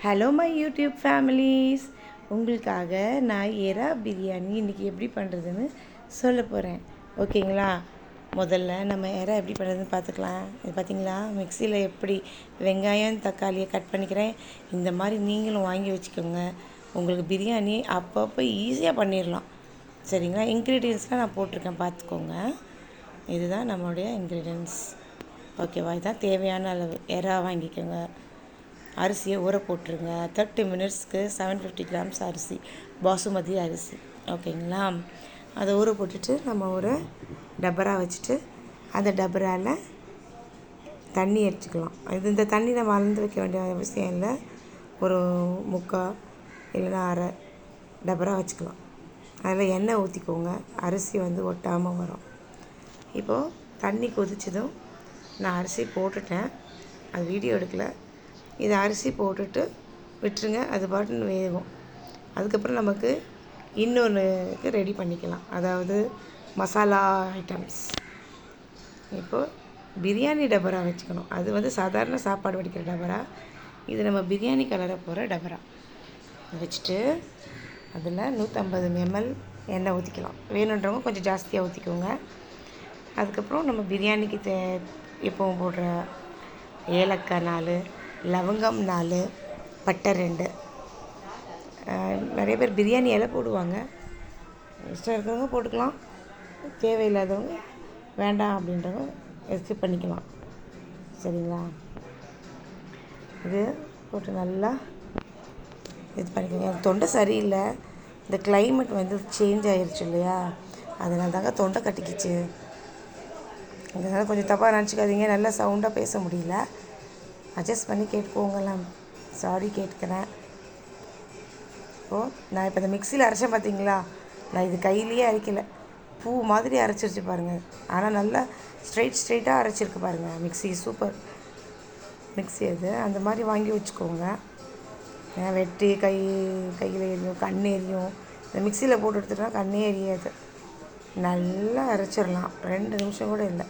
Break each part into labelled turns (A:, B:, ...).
A: Hello my YouTube families, உங்களுக்காக நான் எறா பிரியாணி இன்றைக்கி எப்படி பண்ணுறதுன்னு சொல்ல போகிறேன். ஓகேங்களா? முதல்ல நம்ம எறா எப்படி பண்ணுறதுன்னு பார்த்துக்கலாம். இது பார்த்திங்களா, மிக்சியில் எப்படி வெங்காயம் தக்காளியை கட் பண்ணிக்கிறேன். இந்த மாதிரி நீங்களும் வாங்கி வச்சுக்கோங்க. உங்களுக்கு பிரியாணி அப்பப்போ ஈஸியாக பண்ணிடலாம். சரிங்களா? இன்க்ரீடியன்ஸ்லாம் நான் போட்டிருக்கேன், பார்த்துக்கோங்க. இதுதான் நம்மளுடைய இன்க்ரீடியன்ஸ். ஓகேவா? இதுதான் தேவையான அளவு. எறா வாங்கிக்கோங்க. அரிசியை ஊற போட்டுருங்க. 30 மினிட்ஸ்க்கு 750 கிராம்ஸ் அரிசி, பாசுமதி அரிசி. ஓகேங்களா? அதை ஊற போட்டுட்டு நம்ம ஒரு டபரா வச்சுட்டு அந்த டபராவில் தண்ணி அடிச்சுக்கலாம். இந்த தண்ணி நம்ம அளந்து வைக்க வேண்டிய அவசியம் இல்லை. ஒரு 3/4 இல்லைன்னா அரை டபரா வச்சுக்கலாம். அதில் எண்ணெய் ஊற்றிக்கோங்க. அரிசி ஒட்டாமல் வரும். இப்போது தண்ணி கொதிச்சதும் நான் அரிசி போட்டுட்டேன். அது வீடியோ எடுக்கலை. இதை அரிசி போட்டுட்டு விட்டுருங்க, அது பாட்டுன்னு வேகும். அதுக்கப்புறம் நமக்கு இன்னொன்றுக்கு ரெடி பண்ணிக்கலாம், அதாவது மசாலா ஐட்டம்ஸ். இப்போது பிரியாணி டபரா வச்சுக்கணும். அது சாதாரண சாப்பாடு வடிக்கிற டபரா. இது நம்ம பிரியாணி கலர போகிற டபரா வச்சுட்டு அதில் 150 ml எண்ணெய் ஊற்றிக்கலாம். வேணுன்றவங்க கொஞ்சம் ஜாஸ்தியாக ஊற்றிக்கோங்க. அதுக்கப்புறம் நம்ம பிரியாணிக்கு எப்பவும் போடுற ஏலக்காய் 4, லவங்கம் 4, பட்டை 2. நிறைய பேர் பிரியாணி இலை போடுவாங்க. இஷ்டம் இருக்கிறவங்க போட்டுக்கலாம், தேவையில்லாதவங்க வேண்டாம் அப்படின்றவங்க ஸ்கிப் பண்ணிக்கலாம். சரிங்களா? இது போட்டு நல்லா இது பண்ணிக்கோங்க. எனக்கு தொண்டை சரியில்லை. இந்த கிளைமேட் சேஞ்ச் ஆகிருச்சு இல்லையா, அதனால தாங்க தொண்டை கட்டிக்கிச்சு. அதனால் கொஞ்சம் தப்பாக நினச்சிக்காதீங்க. நல்லா சவுண்டாக பேச முடியல. அட்ஜஸ்ட் பண்ணி கேட்டுக்கோங்கலாம். சாரி கேட்குறேன். இப்போது நான் இப்போ இந்த மிக்சியில் அரைச்சேன் பார்த்தீங்களா, நான் இது கையிலேயே அரைக்கலை, பூ மாதிரி அரைச்சிருச்சு பாருங்கள். ஆனால் நல்லா ஸ்ட்ரைட்டாக அரைச்சிருக்கு பாருங்கள். Mixie super mixie. அது அந்த மாதிரி வாங்கி வச்சுக்கோங்க. வெட்டி கையில் எரியும், கண் எரியும். இந்த மிக்சியில் போட்டு எடுத்துட்டா கண்ணே எரியாது. நல்லா அரைச்சிடலாம், 2 நிமிஷம் கூட இல்லை.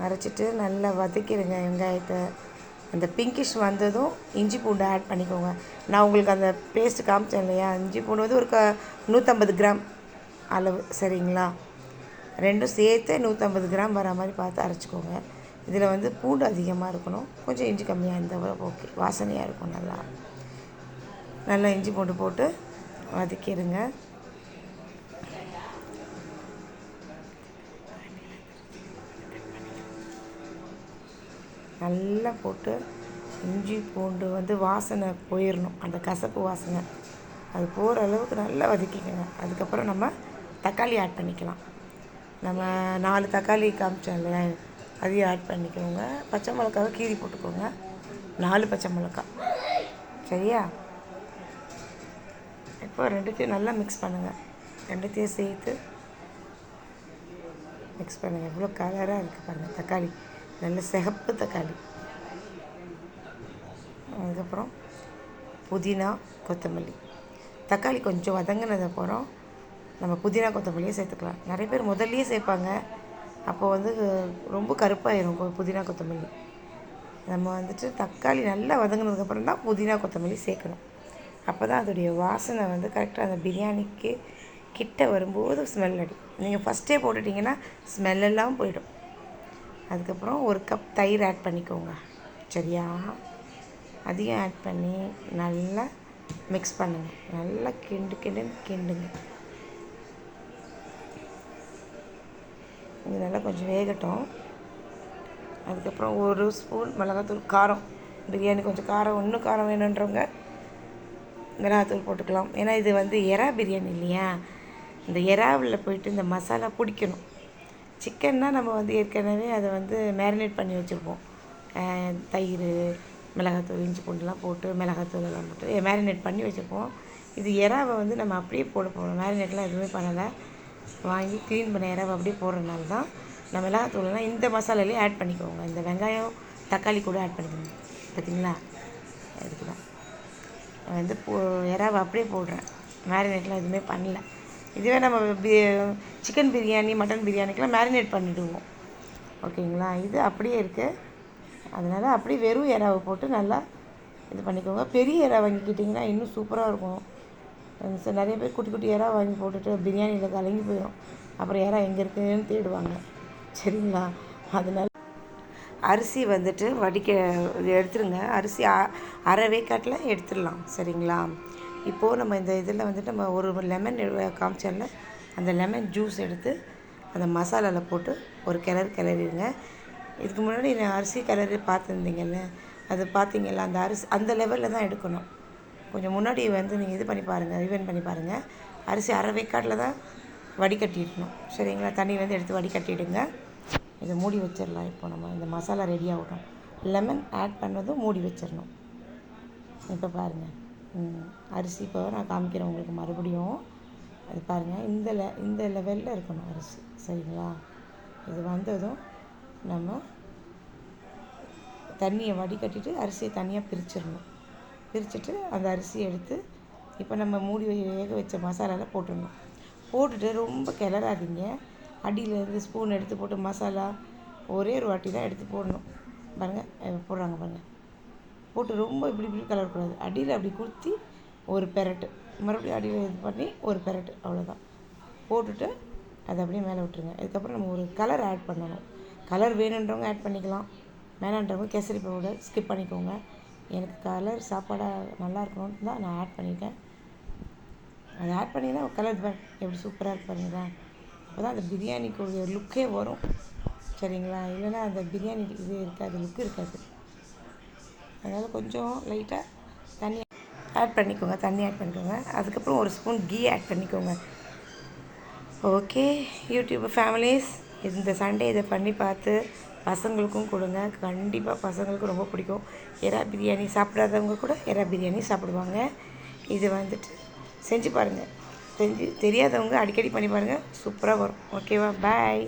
A: அரைச்சிட்டு நல்லா வதக்கிடுங்க வெங்காயத்தை. அந்த பிங்கிஷ் வந்ததும் இஞ்சி பூண்டு ஆட் பண்ணிக்கோங்க. நான் உங்களுக்கு அந்த பேஸ்ட்டு காமிச்சேன் இல்லையா, இஞ்சி பூண்டு ஒரு 150 கிராம் அளவு. சரிங்களா? ரெண்டும் சேர்த்து 150 கிராம் வர மாதிரி பார்த்து அரைச்சிக்கோங்க. இதில் பூண்டு அதிகமாக இருக்கணும், கொஞ்சம் இஞ்சி கம்மியாக இருந்தால் ஓகே, வாசனையாக இருக்கும். நல்லா இஞ்சி பூண்டு போட்டு வதக்கிடுங்க. நல்லா போட்டு இஞ்சி பூண்டு வாசனை போயிடணும், அந்த கசப்பு வாசனை அது போகிற அளவுக்கு நல்லா வதக்கிக்கோங்க. அதுக்கப்புறம் நம்ம தக்காளி ஆட் பண்ணிக்கலாம். நம்ம 4 தக்காளி காமிச்சோம் இல்லையா, அதையும் ஆட் பண்ணிக்கோங்க. பச்சை மிளகாவை கீறி போட்டுக்கோங்க, 4 பச்சை மிளகா. சரியா? இப்போ ரெண்டுத்தையும் நல்லா மிக்ஸ் பண்ணுங்கள். ரெண்டுத்தையும் சேர்த்து மிக்ஸ் பண்ணுங்கள். எவ்வளோ கலராக இருக்குது பாருங்கள் தக்காளி, நல்ல சிகப்பு தக்காளி. அதுக்கப்புறம் புதினா கொத்தமல்லி. தக்காளி கொஞ்சம் வதங்கினது அப்புறம் நம்ம புதினா கொத்தமல்லியை சேர்த்துக்கலாம். நிறைய பேர் முதல்லையே சேர்ப்பாங்க, அப்போது ரொம்ப கருப்பாயிரும் புதினா கொத்தமல்லி. நம்ம தக்காளி நல்லா வதங்கினதுக்கப்புறம் தான் புதினா கொத்தமல்லி சேர்க்கணும். அப்போ தான் அதோடைய வாசனை கரெக்டாக அந்த பிரியாணிக்கு கிட்ட வரும்போது ஸ்மெல் அடிக்கும். நீங்கள் ஃபஸ்ட்டே போட்டுட்டிங்கன்னா ஸ்மெல்லெல்லாம் போயிடும். அதுக்கப்புறம் 1 கப் தயிர் ஆட் பண்ணிக்கோங்க. சரியா? அதையும் ஆட் பண்ணி நல்லா மிக்ஸ் பண்ணுங்கள். நல்லா கிண்டுங்க. இது நல்லா கொஞ்சம் வேகட்டும். அதுக்கப்புறம் 1 ஸ்பூன் மிளகாத்தூள். காரம், பிரியாணி கொஞ்சம் காரம், இன்னும் காரம் வேணுன்றவங்க மிளகாத்தூள் போட்டுக்கலாம். ஏன்னா இது எறா பிரியாணி இல்லையா, இந்த எறாவில் போயிட்டு இந்த மசாலா பிடிக்கணும். சிக்கன்னா நம்ம ஏற்கனவே அதை மேரினேட் பண்ணி வச்சுருப்போம். தயிர், மிளகாத்தூள், இஞ்சி பூண்டுலாம் போட்டு மிளகாத்தூள் எல்லாம் போட்டு மேரினேட் பண்ணி வச்சுருப்போம். இது எறாவை நம்ம அப்படியே போட போகிறோம். மேரினேட்லாம் எதுவுமே பண்ணலை. வாங்கி க்ளீன் பண்ண எறாவை அப்படியே போடுறதுனால தான் நம்ம மிளகாத்தூள்லாம் இந்த மசாலாலேயே ஆட் பண்ணிக்கோங்க. இந்த வெங்காயம் தக்காளி கூட ஆட் பண்ணிக்கோங்க. பார்த்தீங்களா? அதுக்கு தான் எறாவை அப்படியே போடுறேன், மேரினேட்லாம் எதுவுமே பண்ணல. இதுவே நம்ம சிக்கன் பிரியாணி, மட்டன் பிரியாணிக்கெலாம் மேரினேட் பண்ணிவிடுவோம். ஓகேங்களா? இது அப்படியே இருக்குது. அதனால் அப்படியே வெறும் எறாவை போட்டு நல்லா இது பண்ணிக்கோங்க. பெரிய இறா வாங்கிக்கிட்டிங்கன்னா இன்னும் சூப்பராக இருக்கும். நிறைய பேர் குட்டி குட்டி இறா வாங்கி போட்டுட்டு பிரியாணியில் கலங்கி போயிடும். அப்புறம் இறா எங்கே இருக்குதுன்னு தேடுவாங்க. சரிங்களா? அதனால அரிசி வந்துட்டு எடுத்துருங்க. அரிசி அரை வேக்காட்டில் எடுத்துடலாம். சரிங்களா? இப்போது நம்ம இந்த இதில் வந்துட்டு நம்ம ஒரு லெமன் காமிச்சோம்ல, அந்த லெமன் ஜூஸ் எடுத்து அந்த மசாலாவில் போட்டு ஒரு கிளறிடுங்க. இதுக்கு முன்னாடி நான் அரிசி கிளறி பார்த்துருந்தீங்கல்ல, அது பார்த்தீங்கல்ல, அந்த அரிசி அந்த லெவலில் தான் எடுக்கணும். கொஞ்சம் முன்னாடி நீங்கள் இது பண்ணி பாருங்கள், ரிவைண்ட் பண்ணி பாருங்கள். அரிசி அரை வேக்காட்டில் தான் வடிகட்டிடணும். சரிங்களா? தண்ணியிலேருந்து எடுத்து வடிகட்டிடுங்க. இதை மூடி வச்சிடலாம். இப்போ நம்ம இந்த மசாலா ரெடி ஆகட்டும். லெமன் ஆட் பண்ணதும் மூடி வச்சிடணும். இப்போ பாருங்கள், அரிசி இப்போ நான் காமிக்கிறேன் உங்களுக்கு மறுபடியும். அது பாருங்கள், இந்த லெவலில் இருக்கணும் அரிசி. சரிங்களா? இது வந்ததும் நம்ம தண்ணியை வடிகட்டிட்டு அரிசியை தனியாக பிரிச்சுட்டு அந்த அரிசியை எடுத்து இப்போ நம்ம மூடி வேக வச்ச மசாலாவில் போட்டுடணும். போட்டுட்டு ரொம்ப கிளறாதீங்க. அடியிலேருந்து ஸ்பூன் எடுத்து போட்டு மசாலா ஒரே ஒரு வாட்டி தான் எடுத்து போடணும். பாருங்கள், போடுறாங்க பாருங்கள். போட்டு ரொம்ப இப்படி கலரக்கூடாது. அடியில் அப்படி குத்தி ஒரு பெரட்டு, மறுபடியும் அடியில் இது பண்ணி ஒரு பெரட்டு, அவ்வளோதான். போட்டுட்டு அதை அப்படியே மேலே விட்டுருங்க. இதுக்கப்புறம் நம்ம ஒரு கலர் ஆட் பண்ணணும். கலர் வேணுன்றவங்க ஆட் பண்ணிக்கலாம், வேணான்றவங்க கேசரி பவுடர் ஸ்கிப் பண்ணிக்கோங்க. எனக்கு கலர் சாப்பாடாக நல்லா இருக்கணும்னு தான் நான் ஆட் பண்ணிட்டேன். அதை ஆட் பண்ணிங்கன்னா கலர் எப்படி சூப்பராக இருப்பாருங்களா? அப்போ தான் அந்த பிரியாணிக்கு ஒரு லுக்கே வரும். சரிங்களா? இல்லைன்னா அந்த பிரியாணி இது இருக்காது, லுக்கு இருக்காது. அதனால் கொஞ்சம் லைட்டாக தண்ணி ஆட் பண்ணிக்கோங்க. அதுக்கப்புறம் ஒரு ஸ்பூன் கீ ஆட் பண்ணிக்கோங்க. ஓகே யூடியூப் ஃபேமிலிஸ், இந்த சண்டே இதை பண்ணி பார்த்து பசங்களுக்கும் கொடுங்க. கண்டிப்பாக பசங்களுக்கு ரொம்ப பிடிக்கும். எறா பிரியாணி சாப்பிடாதவங்க கூட எறா பிரியாணி சாப்பிடுவாங்க. இது வந்துட்டு செஞ்சு பாருங்கள். தெரியாதவங்க அடிக்கடி பண்ணி பாருங்கள், சூப்பராக வரும். ஓகேவா? பாய்.